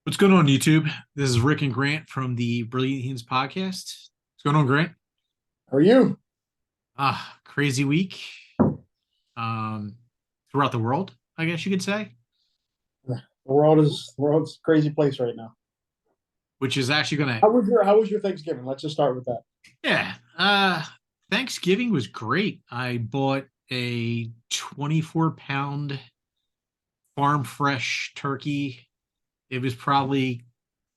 What's going on, YouTube? This is Rick and Grant from the Brilyant Heathanz Podcast. What's going on, Grant? How are you? Crazy week throughout the world, I guess you could say, The world's a crazy place right now. which is actually going to, How was your Thanksgiving? Let's just start with that. yeah. Thanksgiving was great. I bought a 24-pound farm fresh turkey. It was probably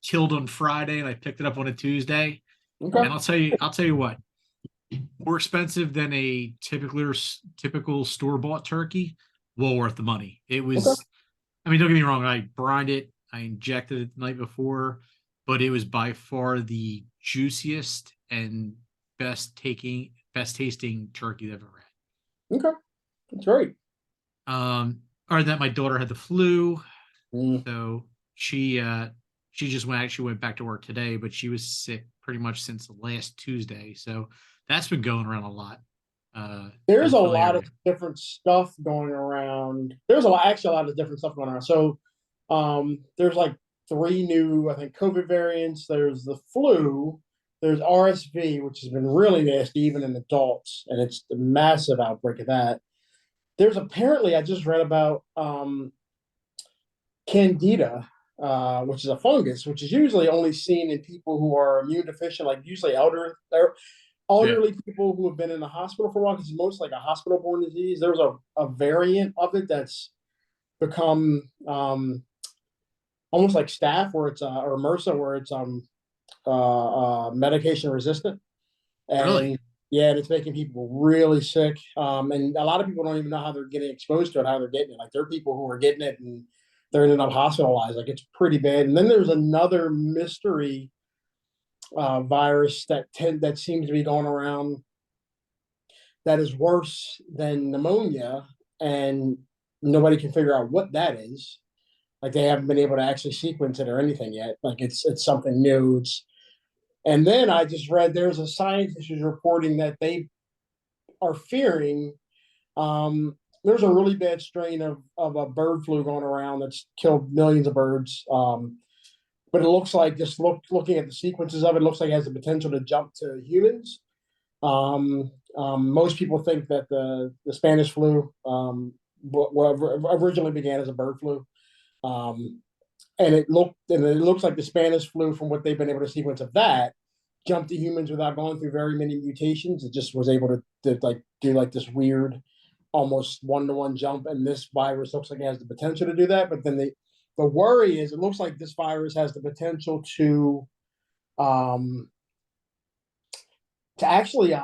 killed on Friday, and I picked it up on a Tuesday. Okay. And I'll tell you what, more expensive than a typical store bought turkey. Well worth the money. It Okay. was. I mean, don't get me wrong. I brined it. I injected it the night before, but it was by far the juiciest and best tasting turkey I've ever Okay. That's great. had. Or that my daughter had the flu, Mm. so she just went back to work today, but she was sick pretty much since last Tuesday. So that's been going around a lot. There's This a Philly lot of area. different stuff going around. Actually a lot of different stuff going around. So, there's like three new, I think, COVID variants. There's the flu. There's RSV, which has been really nasty, even in adults, and it's a massive outbreak of that. There's apparently, I just read about candida, which is a fungus, which is usually only seen in people who are immune deficient, like usually Yeah, elderly people who have been in the hospital for a while, because it's most like a hospital-borne disease. There's a variant of it that's become almost like staph, where it's or MRSA, where it's medication resistant, really. and yeah, and it's making people really sick. And a lot of people don't even know how they're getting exposed to it, how they're getting it. Like there are people who are getting it and they're ending up hospitalized. Like it's pretty bad. And then there's another mystery virus that seems to be going around that is worse than pneumonia, and nobody can figure out what that is. Like they haven't been able to actually sequence it or anything yet. Like it's something new. And then I just read there's a scientist who's reporting that they are fearing there's a really bad strain of a bird flu going around that's killed millions of birds. But it looks like looking at the sequences of it, looks like it has the potential to jump to humans. Most people think that the Spanish flu originally began as a bird flu. Um, and it looks like the Spanish flu, from what they've been able to sequence of that, jumped to humans without going through very many mutations. It just was able to like do like this weird, almost one-to-one jump. And this virus looks like it has the potential to do that. But then the worry is, it looks like this virus has the potential um, to actually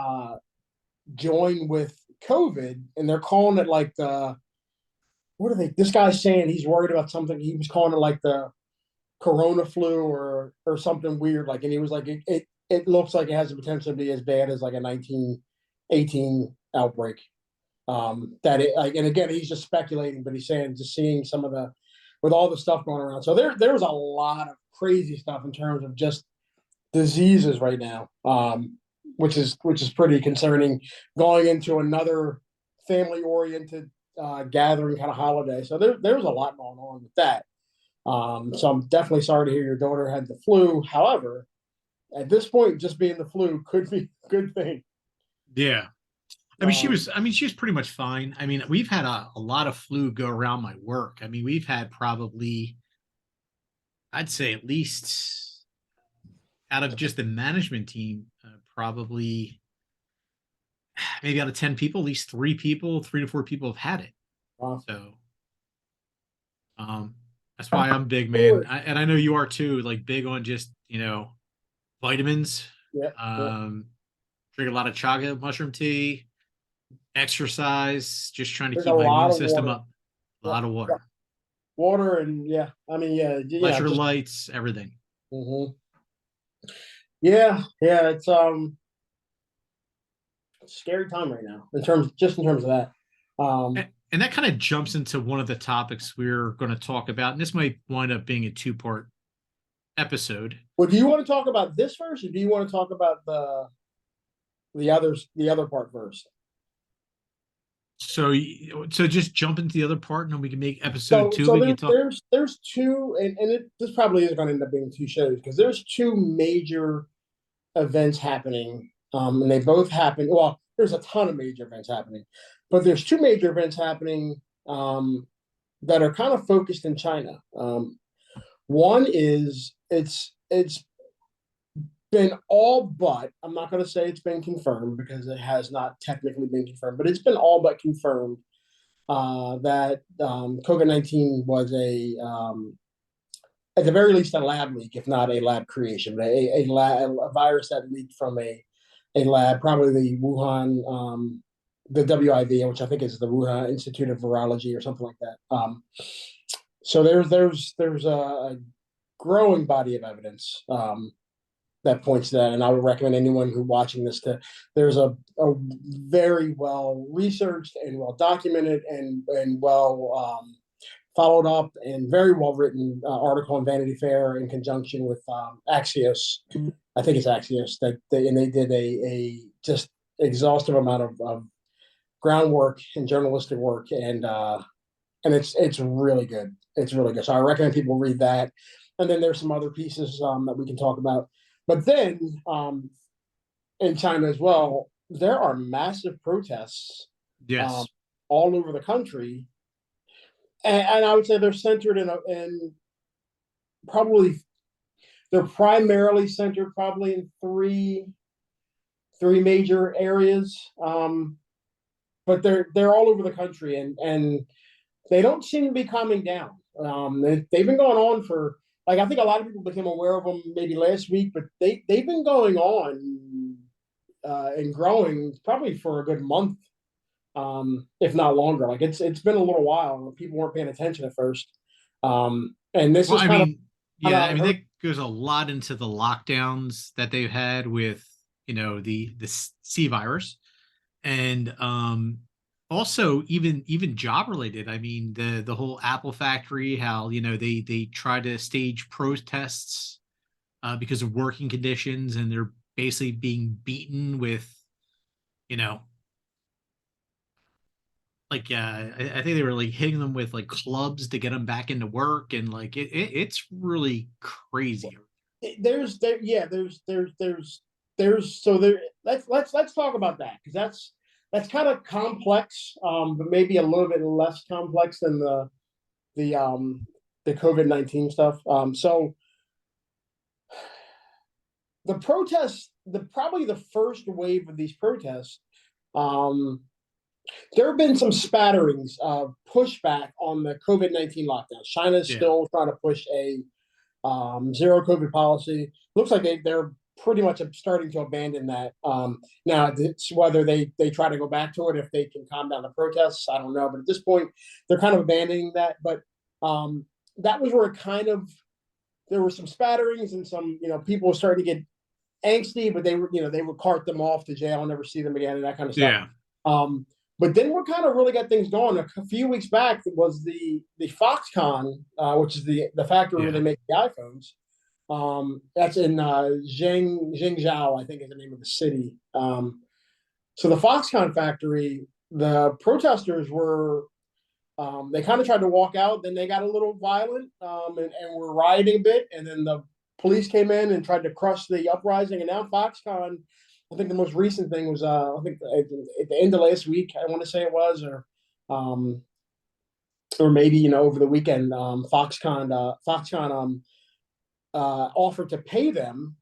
join with COVID, and they're calling it like the what are they? This guy's saying he's worried about something. He was calling it like the Corona flu or something weird. Like, and he was like, it looks like it has the potential to be as bad as like a 1918 outbreak. That it like, and again, he's just speculating, but he's saying just seeing some of the with all the stuff going around. So there was a lot of crazy stuff in terms of just diseases right now, which is pretty concerning going into another family oriented gathering kind of holiday. So there was a lot going on with that. So I'm definitely sorry to hear your daughter had the flu. However, at this point, just being the flu could be a good thing. Yeah. I mean, she Um, was. I mean, she was pretty much fine. I mean, we've had a lot of flu go around my work. I mean, we've had probably, I'd say, at least out of just the management team, probably maybe out of 10 people, at least three to four people have had it. uh, So, um, that's why I'm big, man. And I know you are too. Like big on just vitamins. yeah, yeah. Um, Drink a lot of chaga mushroom tea, exercise, just trying to There's a keep my lot immune of system water. up. A Yeah, lot of yeah. water, Water and yeah. I mean, yeah, just electrolytes, everything. mhm. Yeah. It's a scary time right now in terms of that. Um, And that kind of jumps into one of the topics we're going to talk about. And this might wind up being a two-part episode. well, do you want to talk about this first, or do you want to talk about the other part first? So just jump into the other part, and then we can make episode So two. so We there, can talk. there's two, this probably is going to end up being two shows because there's two major events happening, and they both happen. Well, there's a ton of major events happening, but there's two major events happening that are kind of focused in China. One is it's been all but, I'm not going to say it's been confirmed because it has not technically been confirmed, but it's been all but confirmed that COVID-19 was at the very least a lab leak, if not a lab creation, but a virus that leaked from a lab, probably the Wuhan, the WIV, which I think is the Wuhan Institute of Virology or something like that. So there's a growing body of evidence that points to that, and I would recommend anyone who watching this to. There's a very well researched and well documented and well followed up and very well written article in Vanity Fair in conjunction with Axios. I think it's Axios and they did a just exhaustive amount of groundwork and journalistic work, and it's really good. It's really good. So I recommend people read that. And then there's some other pieces that we can talk about. But then in China as well, there are massive protests Yes. all over the country, and I would say they're centered in probably they're primarily centered probably in three major areas, but they're all over the country, and they don't seem to be calming down. They've been going on for, like, I think a lot of people became aware of them maybe last week, but they've been going on and growing probably for a good month, if not longer. Like it's been a little while. People weren't paying attention at first, and this Well, is I kind of mean, kind yeah, I of mean hurt. that goes a lot into the lockdowns that they've had with, the C virus, and also even job related. I mean, the whole Apple factory, how they try to stage protests because of working conditions, and they're basically being beaten with, you know like I think they were like hitting them with like clubs to get them back into work, and like it's really crazy. There's there yeah there's so there let's talk about that because that's kind of complex, but maybe a little bit less complex than the the COVID-19 stuff. So the protests, the probably the first wave of these protests, um, there have been some spatterings of pushback on the COVID-19 lockdowns. China is Yeah, still trying to push a zero COVID policy. Looks like they're pretty much starting to abandon that. Now, it's whether they try to go back to it if they can calm down the protests, I don't know. But at this point, they're kind of abandoning that. But that was where it kind of there were some spatterings and some people were starting to get angsty, but they would cart them off to jail and never see them again and that kind of stuff. yeah, Um, but then what kind of really got things going a few weeks back was the Foxconn, which is the factory where they yeah. make the iPhones. That's in Zhengzhou, I think is the name of the city. So the Foxconn factory, the protesters were they kind of tried to walk out, then they got a little violent and were rioting a bit, and then the police came in and tried to crush the uprising. And now Foxconn, I think the most recent thing was I think at the end of last week, I want to say it was, um, or maybe over the weekend, Foxconn offered to pay them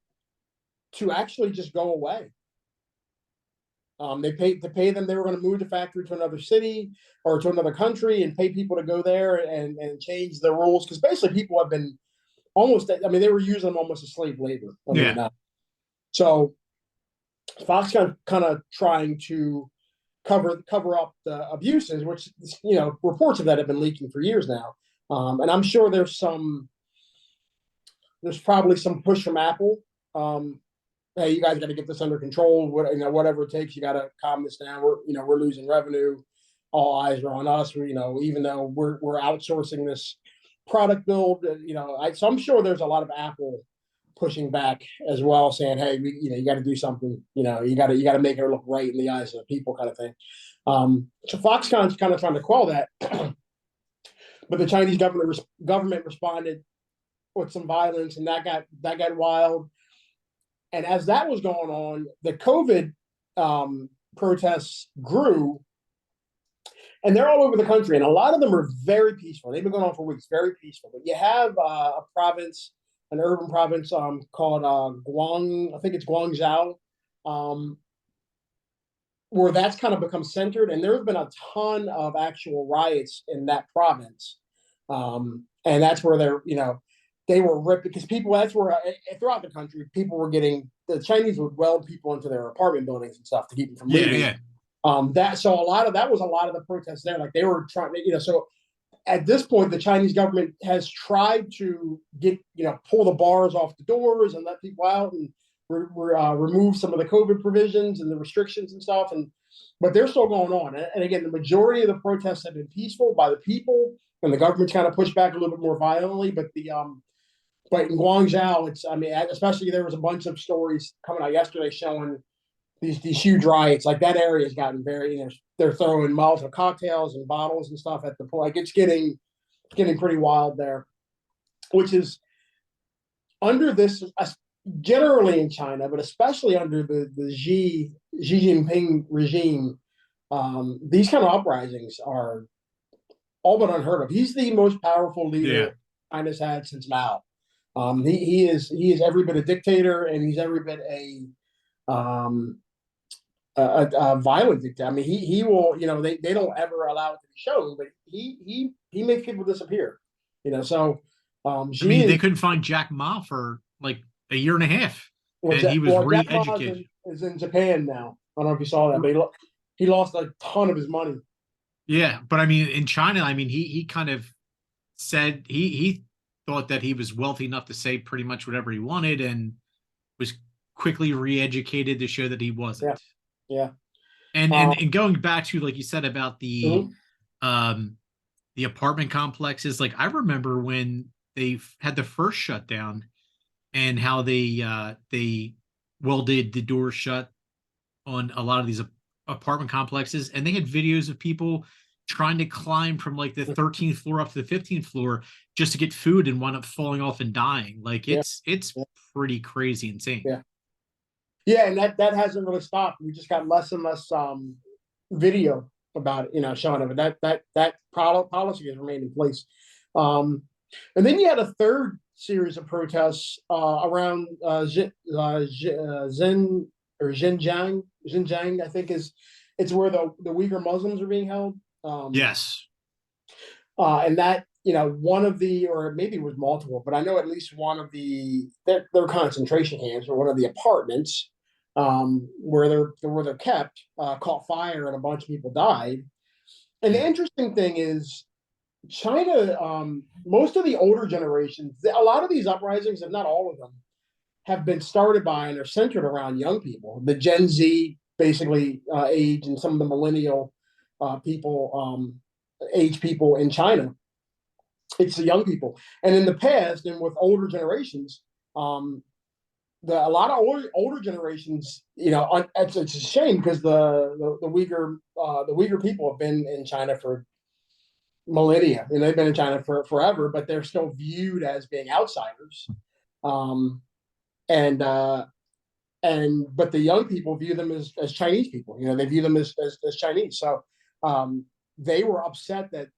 to actually just go away. They paid to pay them. They were going to move the factory to another city or to another country and pay people to go there and change the rules because basically people have been almost. I mean, they were using them almost as slave labor. I mean, Yeah. so Foxconn kind of trying to cover up the abuses, which reports of that have been leaking for years now. And I'm sure there's probably some push from Apple. Hey, you guys got to get this under control. Whatever it takes, you got to calm this down. We're losing revenue. All eyes are on us. Even though we're outsourcing this product build. So I'm sure there's a lot of Apple pushing back as well, saying, "Hey, you got to do something. You got to make it look right in the eyes of the people," kind of thing. So Foxconn's kind of trying to quell that, but the Chinese government responded with some violence, and that got wild. And as that was going on, the COVID protests grew, and they're all over the country, and a lot of them are very peaceful. They've been going on for weeks, very peaceful. But you have a province, an urban province called I think it's Guangzhou, where that's kind of become centered, and there have been a ton of actual riots in that province, and that's where they were ripped because people. That's where throughout the country, people were getting the Chinese would weld people into their apartment buildings and stuff to keep them from leaving. Yeah. So a lot of the protests there. Like they were trying to, so at this point, the Chinese government has tried to get, pull the bars off the doors and let people out and remove some of the COVID provisions and the restrictions and stuff. But they're still going on. And again, the majority of the protests have been peaceful by the people, and the government's kind of pushed back a little bit more violently. But in Guangzhou, especially there was a bunch of stories coming out yesterday showing these huge riots. Like that area has gotten very, they're throwing Molotov cocktails and bottles and stuff at the pool. Like it's getting pretty wild there, which is under this generally in China, but especially under the Xi Jinping regime. These kind of uprisings are all but unheard of. He's the most powerful leader China's had since Mao. He is every bit a dictator, and he's every bit a violent dictator. I mean, he will, they don't ever allow it to be shown, but he makes people disappear. So they couldn't find Jack Ma for like a year and a half, and he was re-educated. Is in Japan now. I don't know if you saw that, but he lost a ton of his money. Yeah, but in China, he kind of said he thought that he was wealthy enough to say pretty much whatever he wanted, and was quickly re-educated to show that he wasn't. Yeah. And going back to, like you said, about the apartment complexes, like I remember when they had the first shutdown and how they welded the doors shut on a lot of these apartment complexes, and they had videos of people trying to climb from like the 13th floor up to the 15th floor just to get food and wound up falling off and dying. Like it's pretty crazy insane. Yeah, and that hasn't really stopped. We just got less and less video about it, showing it. But that policy has remained in place. And then you had a third series of protests around Xinjiang. Xinjiang, I think it's where the Uyghur Muslims are being held. Yes. And that, one of the, or maybe it was multiple, but I know at least one of their concentration camps, or one of the apartments where they're kept, caught fire and a bunch of people died. And the interesting thing is China, most of the older generations, a lot of these uprisings, if not all of them, have been started by and are centered around young people, the Gen Z basically age, and some of the millennial age people in China. It's the young people. And in the past, and with older generations, a lot of older generations, it's a shame because the Uyghur people have been in China for millennia, and they've been in China for forever, but they're still viewed as being outsiders. But the young people view them as Chinese people. They view them as Chinese. So they were upset that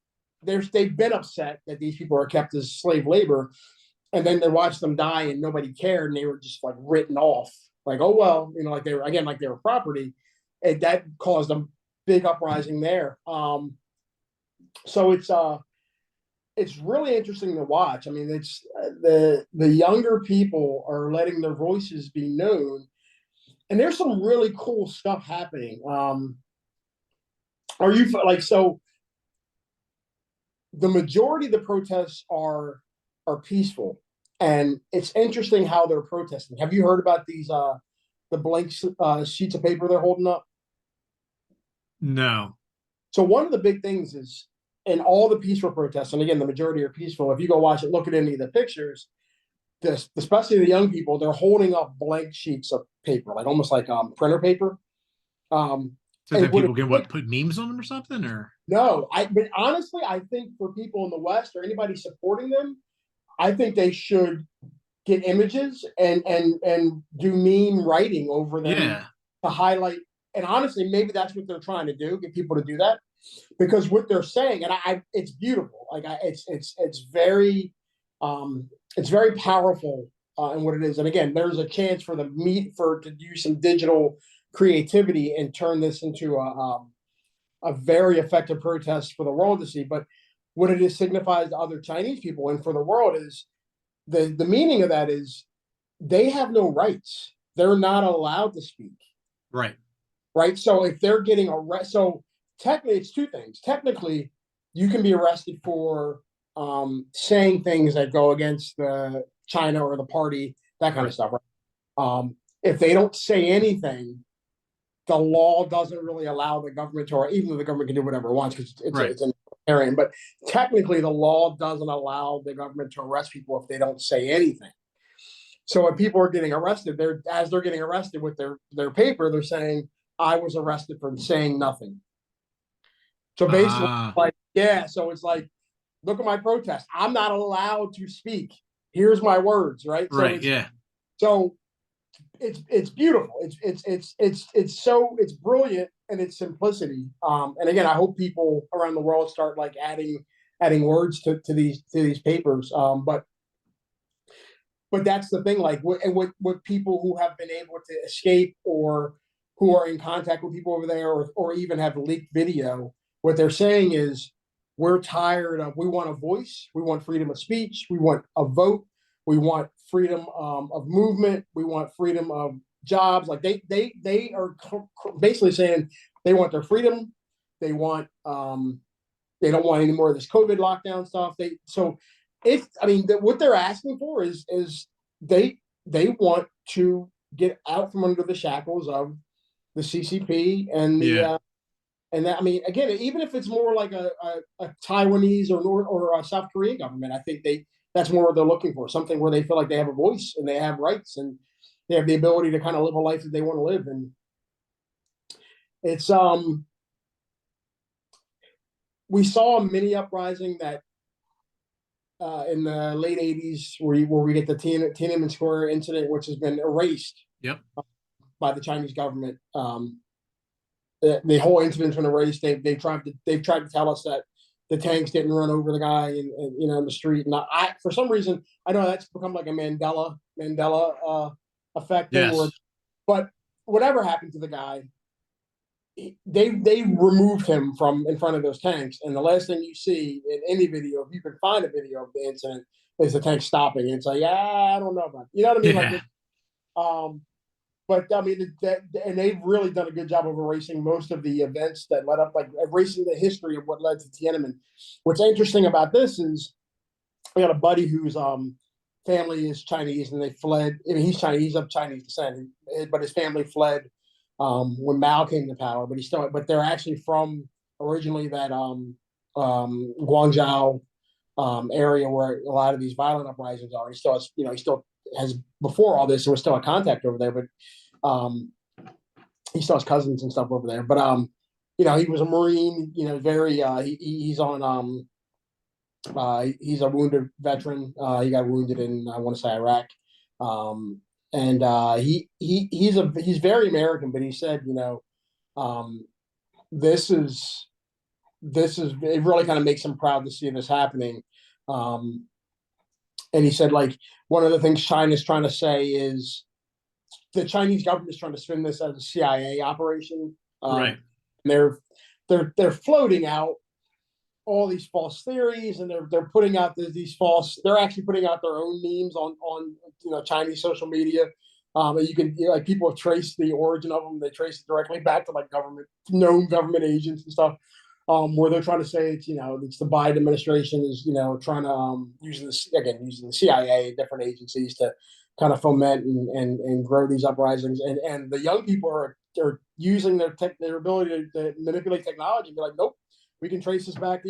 they've been upset that these people are kept as slave labor, and then they watched them die and nobody cared, and they were just like written off, like, oh well, like they were property, and that caused a big uprising there. So it's really interesting to watch. It's the younger people are letting their voices be known, and there's some really cool stuff happening. Are you like so? The majority of the protests are peaceful, and it's interesting how they're protesting. Have you heard about these the blank sheets of paper they're holding up? No. So one of the big things is in all the peaceful protests, and again, the majority are peaceful. If you go watch it, look at any of the pictures, especially the young people, they're holding up blank sheets of paper, like almost like printer paper. So And that what people can put memes on them or something, or no, but honestly, I think for people in the West or anybody supporting them, I think they should get images and do meme writing over them yeah, to highlight. And honestly, maybe that's what they're trying to do, get people to do that, because what they're saying, and it's beautiful. Like it's very powerful in what it is. And again, there's a chance for to do some digital creativity and turn this into a very effective protest for the world to see. But what it is signifies to other Chinese people and for the world is the meaning of that is they have no rights. They're not allowed to speak. right, Right. So if they're getting arrested, so technically it's two things. Technically, you can be arrested for saying things that go against the China or the party, that kind right, of stuff. Right? If they don't say anything, the law doesn't really allow the government to, or even though the government can do whatever it wants because right. it's an area, but technically the law doesn't allow the government to arrest people if they don't say anything. So when people are getting arrested, they're getting arrested with their paper, they're saying, I was arrested for saying nothing. So basically, Ah, like, yeah, so it's like, look at my protest. I'm not allowed to speak. Here's my words, right? right, yeah, So it's beautiful. It's brilliant in its simplicity. And again, I hope people around the world start like adding words to these papers. But that's the thing, like what people who have been able to escape or who are in contact with people over there or even have leaked video, what they're saying is we're tired of, we want a voice, we want freedom of speech, we want a vote, we want freedom of movement, we want freedom of jobs. Like they are basically saying they want their freedom, they want they don't want any more of this COVID lockdown stuff. What they're asking for is they want to get out from under the shackles of the CCP and yeah. I mean, again, even if it's more like a Taiwanese or a South Korean government, I think that's more what they're looking for, something where they feel like they have a voice and they have rights and they have the ability to kind of live a life that they want to live. And it's we saw a mini uprising that in the late 80s where we get the Tiananmen Square incident, which has been erased Yep. by the Chinese government. The whole incident's been erased. They've tried to tell us that the tanks didn't run over the guy in the street. And I for some reason I know that's become like a Mandela effect thing. Yes. But whatever happened to the guy, they removed him from in front of those tanks, and the last thing you see in any video, if you can find a video of the incident, is the tank stopping. And it's like, I don't know about it. You know what I mean? Yeah. But I mean, and they've really done a good job of erasing most of the events that led up, like erasing the history of what led to Tiananmen. What's interesting about this is I got a buddy whose family is Chinese, and they fled. I mean, he's Chinese, he's of Chinese descent, but his family fled when Mao came to power. But they're actually from originally that Guangzhou area where a lot of these violent uprisings are. He still has before all this, there was still a contact over there, but he still has cousins and stuff over there. But he was a Marine. Very he's on he's a wounded veteran. He got wounded in I want to say Iraq. And he's very American, but he said, this is it really kind of makes him proud to see this happening. And he said, like, one of the things China's trying to say is the Chinese government is trying to spin this as a CIA operation. Right. And they're floating out all these false theories, and they're putting out they're actually putting out their own memes on Chinese social media. And you can like people have traced the origin of them. They trace it directly back to like known government agents and stuff. Where they're trying to say it's the Biden administration is trying to using the CIA and different agencies to kind of foment and grow these uprisings, and the young people are using their ability to manipulate technology and be like, nope, we can trace this back,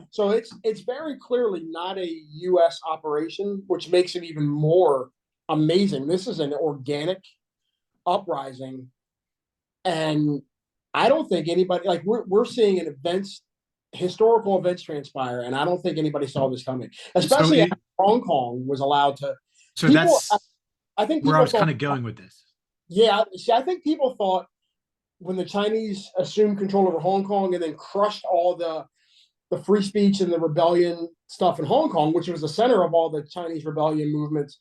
so it's very clearly not a U.S. operation, which makes it even more amazing. This is an organic uprising, and I don't think anybody, like, we're seeing historical events transpire, and I don't think anybody saw this coming. So Especially after Hong Kong was allowed to. so People, that's I think where I people was kind thought. of going with this. Yeah, see, I think people thought when the Chinese assumed control over Hong Kong and then crushed all the free speech and the rebellion stuff in Hong Kong, which was the center of all the Chinese rebellion movements.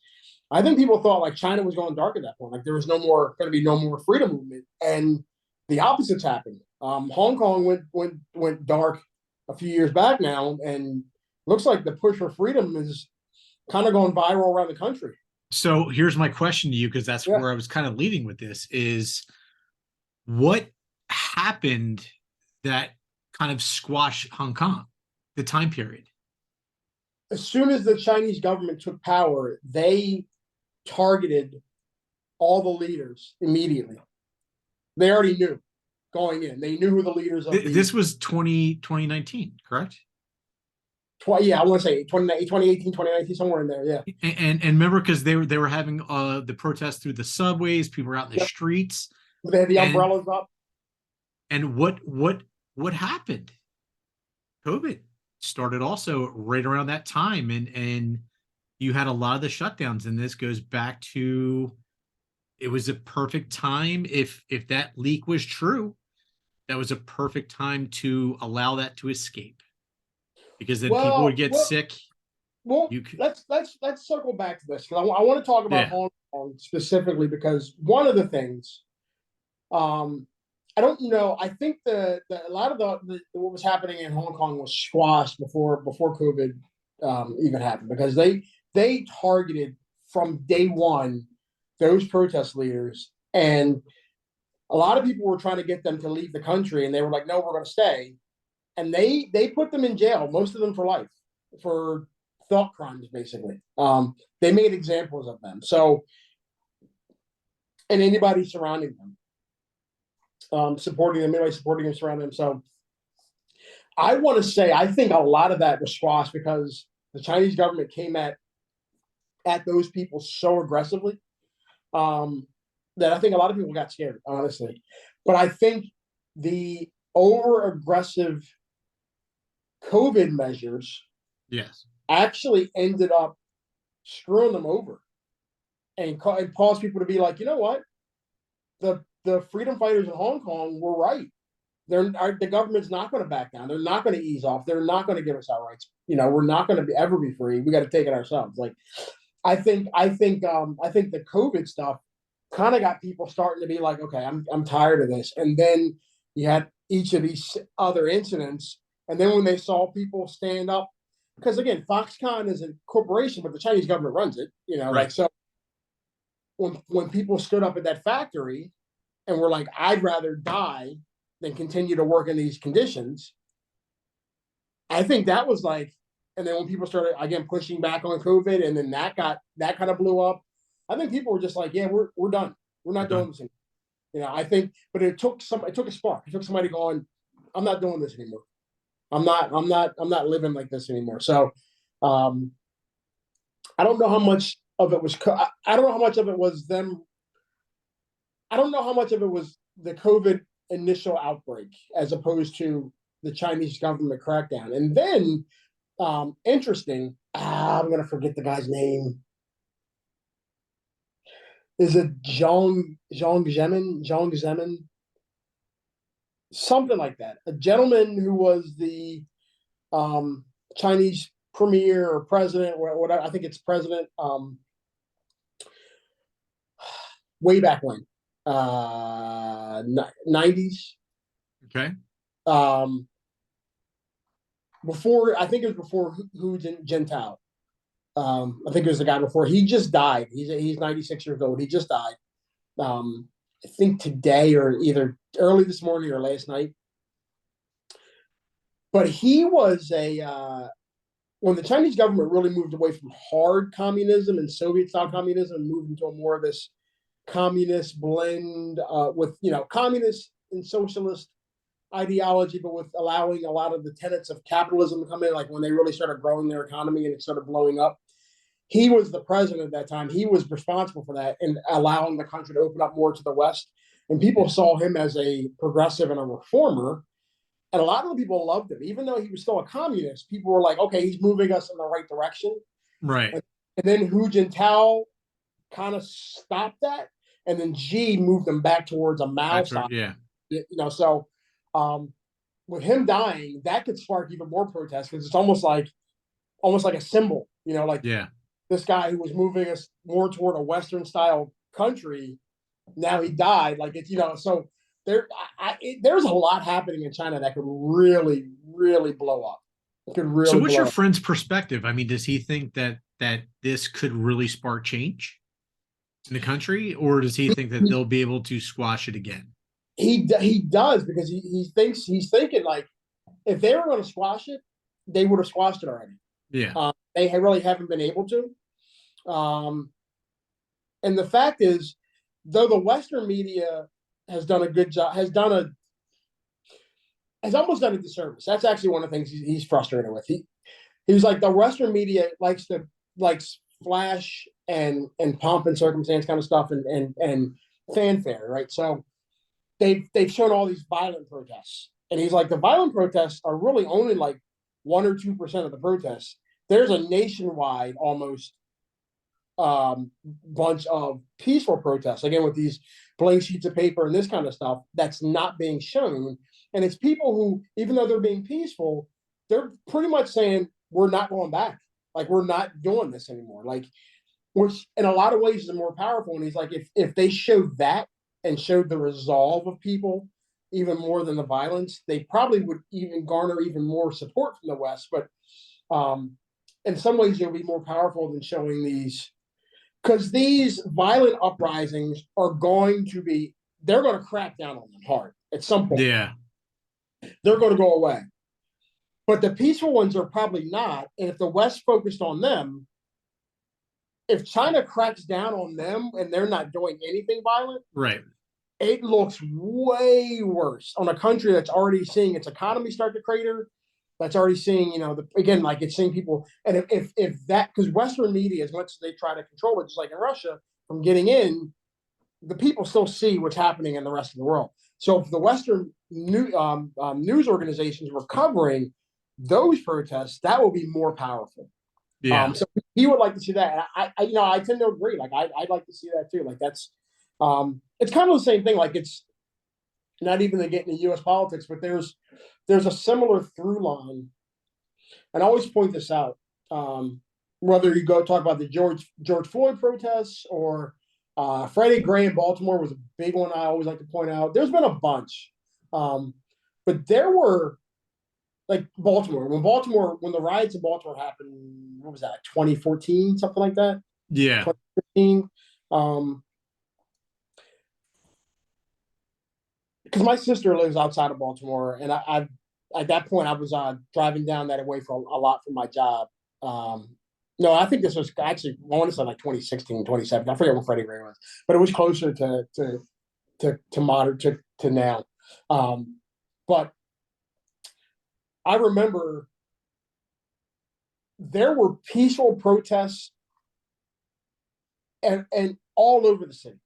I think people thought like China was going dark at that point, like there was going to be no more freedom movement, and the opposites happened. Hong Kong went dark a few years back now, and looks like the push for freedom is kind of going viral around the country. So here's my question to you, because that's Yeah. where I was kind of leading with this, is what happened that kind of squashed Hong Kong, the time period? As soon as the Chinese government took power, they targeted all the leaders immediately. They already knew going in. They knew who the leaders of This was 2019, correct? Yeah, I want to say 2018, 2019, somewhere in there. Yeah. And remember, because they were having the protests through the subways, people were out in the streets. They had the umbrellas up. And what happened? COVID started also right around that time, and you had a lot of the shutdowns, and this goes back to, it was a perfect time. If that leak was true, that was a perfect time to allow that to escape, because then people would get sick. Well, let's circle back to this, because I want to talk about Hong Kong specifically, because one of the things, I don't know. I think a lot of the what was happening in Hong Kong was squashed before COVID even happened, because they targeted from day one those protest leaders, and a lot of people were trying to get them to leave the country, and they were like, "No, we're going to stay," and they put them in jail, most of them for life, for thought crimes, basically. They made examples of them. So, and anybody surrounding them. Supporting them, anybody supporting them, surrounding them. So I want to say, I think a lot of that was squashed because the Chinese government came at those people so aggressively that I think a lot of people got scared, honestly. But I think the over-aggressive COVID measures actually ended up screwing them over and caused people to be like, you know what? The freedom fighters in Hong Kong were right. The government's not going to back down. They're not going to ease off. They're not going to give us our rights. We're not going to ever be free. We got to take it ourselves. Like, I think the COVID stuff kind of got people starting to be like, okay, I'm tired of this. And then you had each of these other incidents, and then when they saw people stand up, because again, Foxconn is a corporation, but the Chinese government runs it. Like, so when people stood up at that factory and were like, I'd rather die than continue to work in these conditions, I think that was like, and then when people started again pushing back on COVID, and then that kind of blew up, I think people were just like, yeah, we're done. We're not doing this anymore. I think, but it took a spark. It took somebody going, I'm not doing this anymore. I'm not living like this anymore. So I don't know how much of it was, I don't know how much of it was them. I don't know how much of it was the COVID initial outbreak as opposed to the Chinese government crackdown. And then, interesting, I'm going to forget the guy's name. Is it Zhang Zemin? Something like that. A gentleman who was the Chinese premier or president, or whatever. I think it's president. Way back when, 90s. Okay. I think it was before Hu Jintao. I think it was the guy before. He just died. He's 96 years old. He just died. I think today, or either early this morning or last night. But he was when the Chinese government really moved away from hard communism and Soviet-style communism and moved into more of this communist blend with communist and socialist ideology, but with allowing a lot of the tenets of capitalism to come in, like when they really started growing their economy and it started blowing up. He was the president at that time. He was responsible for that and allowing the country to open up more to the West. and people saw him as a progressive and a reformer. And a lot of the people loved him, even though he was still a communist. People were like, "Okay, he's moving us in the right direction." Right. And then Hu Jintao kind of stopped that, and then Xi moved them back towards a Mao side. Yeah. So with him dying, that could spark even more protests because it's almost like a symbol, like this guy who was moving us more toward a Western style country. Now he died. Like it's so there's a lot happening in China that could really, really blow up. It could really. So, what's your up. friend's perspective? I mean, does he think that this could really spark change in the country, or does he think that they'll be able to squash it again? He does, because he's thinking like, if they were going to squash it, they would have squashed it already. Yeah, they really haven't been able to. And the fact is, though the Western media has done a good job, has almost done a disservice. That's actually one of the things he's frustrated with. He's like, the Western media likes flash and pomp and circumstance kind of stuff and fanfare, right? So they've shown all these violent protests, and he's like, the violent protests are really only like 1 or 2% of the protests. There's a nationwide almost bunch of peaceful protests, again, with these blank sheets of paper and this kind of stuff that's not being shown. And it's people who, even though they're being peaceful, they're pretty much saying, we're not going back. Like, we're not doing this anymore. Like, which in a lot of ways is more powerful. And he's like, if they showed that and showed the resolve of people even more than the violence, they probably would even garner even more support from the West. But in some ways, it'll be more powerful than showing these, because these violent uprisings are they're going to crack down on them hard at some point. Yeah. They're going to go away. But the peaceful ones are probably not. And if the West focused on them, if China cracks down on them and they're not doing anything violent, right, it looks way worse on a country that's already seeing its economy start to crater. That's already seeing, it's seeing people. And if that, because Western media, as much as they try to control it, just like in Russia, from getting in, the people still see what's happening in the rest of the world. So if the Western news organizations were covering those protests, that will be more powerful. Yeah. So he would like to see that. And I tend to agree. Like, I'd like to see that too. Like, that's, it's kind of the same thing. Like, it's not even to get into U.S. politics, but there's a similar through line. And I always point this out, whether you go talk about the George Floyd protests or Freddie Gray in Baltimore was a big one I always like to point out. There's been a bunch. But there were, like, Baltimore, when the riots in Baltimore happened, what was that, 2014, something like that? Yeah. 2015. Because my sister lives outside of Baltimore, and I at that point I was driving down that way for a lot for my job. No, I think this was actually, I want to say like 2016, 2017. I forget what Freddie Gray was, but it was closer to modern to now. But I remember there were peaceful protests and all over the city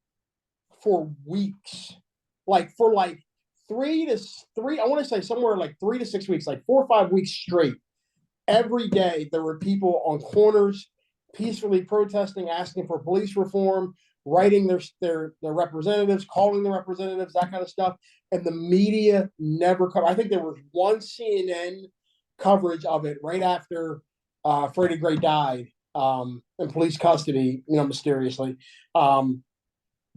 for weeks, for 3 to 3. I want to say somewhere like 3 to 6 weeks, like 4 or 5 weeks straight. Every day there were people on corners peacefully protesting, asking for police reform, writing their representatives, calling the representatives, that kind of stuff. And the media never covered. I think there was one CNN coverage of it right after Freddie Gray died in police custody, mysteriously.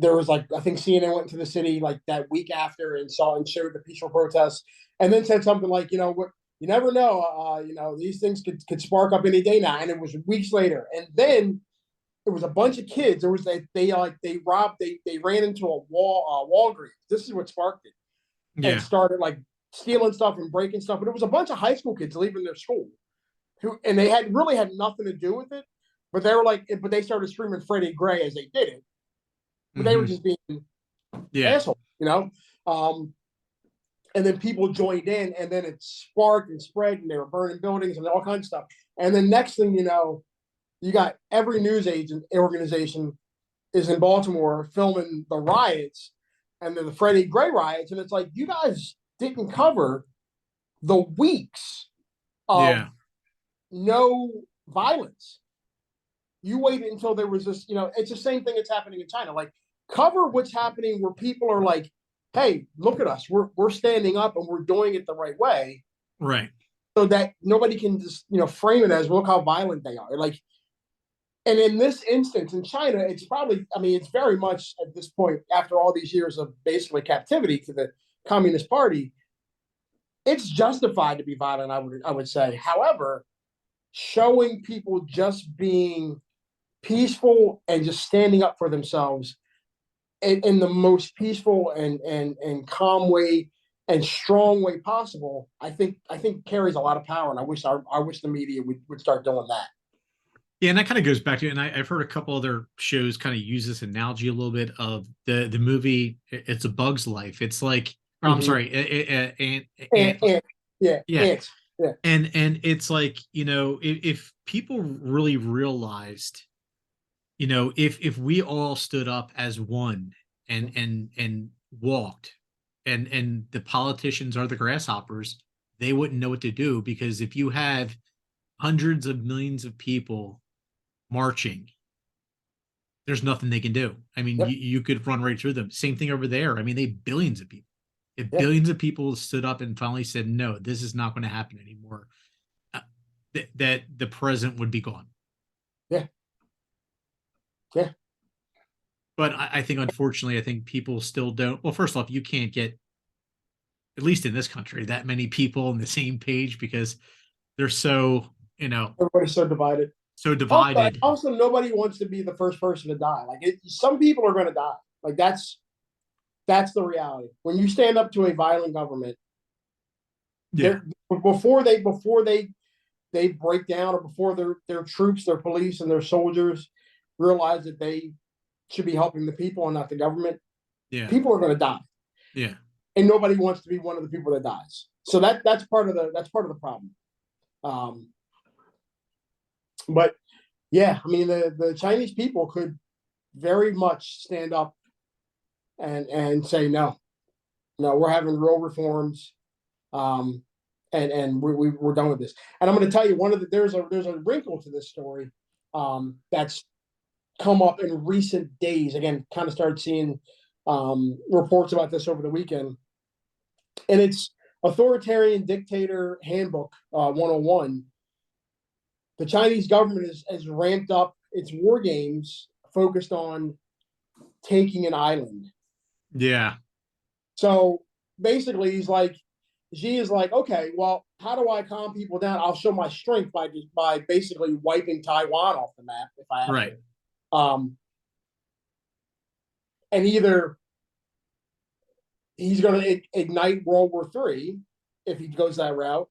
There was I think CNN went to the city like that week after and saw and showed the peaceful protests, and then said something like, what, you never know, these things could spark up any day now. And it was weeks later. And then it was a bunch of kids. There was they ran into a Walgreens. This is what sparked it. Yeah. And started stealing stuff and breaking stuff. But it was a bunch of high school kids leaving their school and they had nothing to do with it. But they were but they started screaming Freddie Gray as they did it. But they were just being assholes, and then people joined in, and then it sparked and spread, and they were burning buildings and all kinds of stuff. And then next thing you know, you got every news organization is in Baltimore filming the riots, and then the Freddie Gray riots, and it's like you guys didn't cover the weeks of Yeah. no violence. You waited until there was this, it's the same thing that's happening in China. Like, cover what's happening where people are like, hey, look at us. We're standing up and we're doing it the right way. Right. So that nobody can just, frame it as, look how violent they are. Like, and in this instance in China, it's probably, it's very much at this point, after all these years of basically captivity to the Communist Party, it's justified to be violent, I would say. However, showing people just being peaceful and just standing up for themselves in the most peaceful and calm way and strong way possible, I think carries a lot of power. And I wish the media would start doing that. Yeah, and that kind of goes back to, and I've heard a couple other shows kind of use this analogy a little bit of the movie. It's a Bug's Life. It's like, oh, I'm sorry, Yeah, yeah, ants. Yeah, and it's like, if people really realized, if we all stood up as one and walked, and the politicians are the grasshoppers, they wouldn't know what to do, because if you have hundreds of millions of people marching, there's nothing they can do. I mean, yep, you could run right through them. Same thing over there. I mean, they billions of people. If yeah, billions of people stood up and finally said, no, this is not going to happen anymore, that the president would be gone. yeah, yeah. But I think, unfortunately, I think people still don't. Well, first off, you can't get, at least in this country, that many people on the same page, because they're so, Everybody's so divided. so divided. Also, nobody wants to be the first person to die. Like, some people are going to die. Like, that's the reality. When you stand up to a violent government, Yeah. before they break down, or before their troops, their police, and their soldiers realize that they should be helping the people and not the government, Yeah. people are going to die, Yeah. and nobody wants to be one of the people that dies. So that's part of the problem. But yeah, the Chinese people could very much stand up and say no, we're having real reforms, and we're done with this. And I'm going to tell you, there's a wrinkle to this story, that's come up in recent days. Again, kind of started seeing reports about this over the weekend, and it's Authoritarian Dictator Handbook 101. The Chinese government has ramped up its war games focused on taking an island. Yeah. So basically, Xi is like, okay, well, how do I calm people down? I'll show my strength by basically wiping Taiwan off the map if I have Right. to. And either he's going to ignite World War III if he goes that route,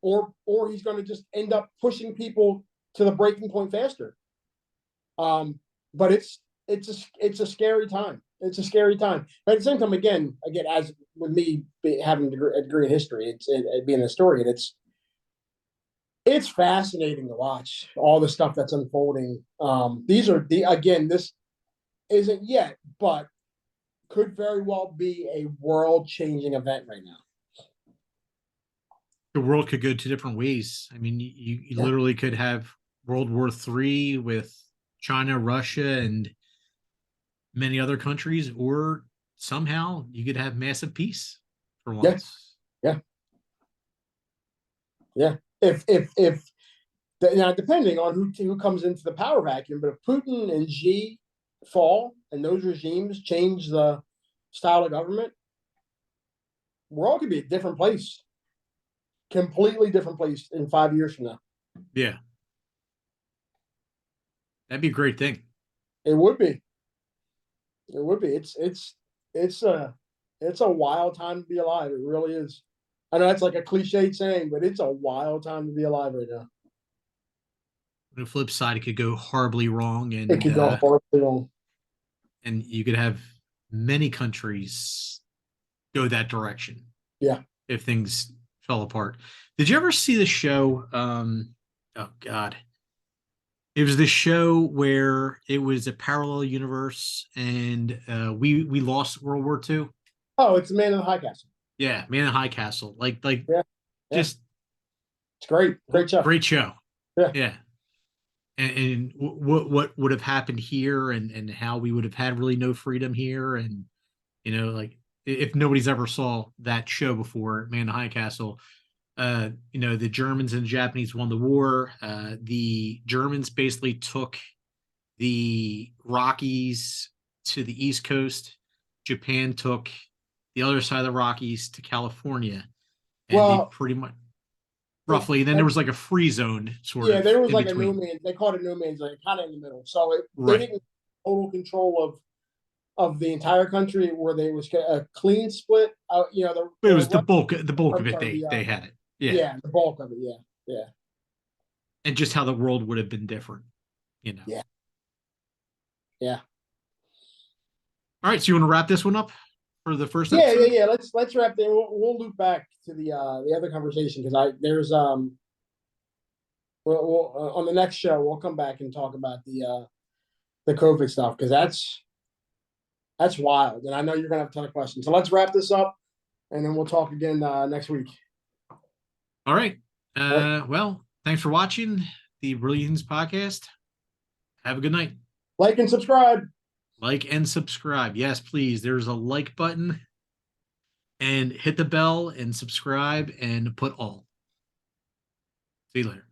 or he's going to just end up pushing people to the breaking point faster. But it's a scary time. It's a scary time. But at the same time, again, as with me having a degree in history, it's being a historian, it's fascinating to watch all the stuff that's unfolding. This isn't yet, but could very well be a world-changing event right now. The world could go two different ways. I mean, you literally could have World War III with China, Russia, and many other countries, or somehow you could have massive peace for once. Yeah. If now, depending on who comes into the power vacuum, but if Putin and Xi fall and those regimes change the style of government, the world could be a different place, completely different place in 5 years from now. Yeah. That'd be a great thing. It would be. It would be. It's a wild time to be alive. It really is. I know that's like a cliched saying, but it's a wild time to be alive right now. On the flip side, it could go horribly wrong, and It could go horribly wrong. And you could have many countries go that direction. Yeah. If things fell apart. Did you ever see the show? Oh God. It was the show where it was a parallel universe, and we lost World War II. Oh, it's the Man in the High Castle. Yeah, Man in High Castle. Like Yeah, yeah, just it's great, great show. great show. Yeah, Yeah. And what would have happened here, and how we would have had really no freedom here, and like if nobody's ever saw that show before, Man in the High Castle, the Germans and the Japanese won the war. The Germans basically took the Rockies to the East Coast. Japan took the other side of the Rockies to California, and they well, pretty much roughly. And then there was like a free zone sort yeah, of there was in like a no between. man. They called it no man's land, kind of in the middle. So they Right. didn't have total control of the entire country, where they was a clean split. But it The was the bulk of I'm it. sorry, They had it. Yeah. yeah, the bulk of it. Yeah, yeah, And just how the world would have been different. yeah, yeah, All right. So you want to wrap this one up for the first yeah, yeah, episode? yeah. Let's wrap there. We'll loop back to the other conversation, because there's on the next show we'll come back and talk about the COVID stuff, because that's wild, and I know you're gonna have a ton of questions. So let's wrap this up, and then we'll talk again next week. All right. All right. Well, thanks for watching the Brilyant Heathanz Podcast. Have a good night. Like and subscribe. Like and subscribe. Yes, please. There's a like button, and hit the bell and subscribe and put all. See you later.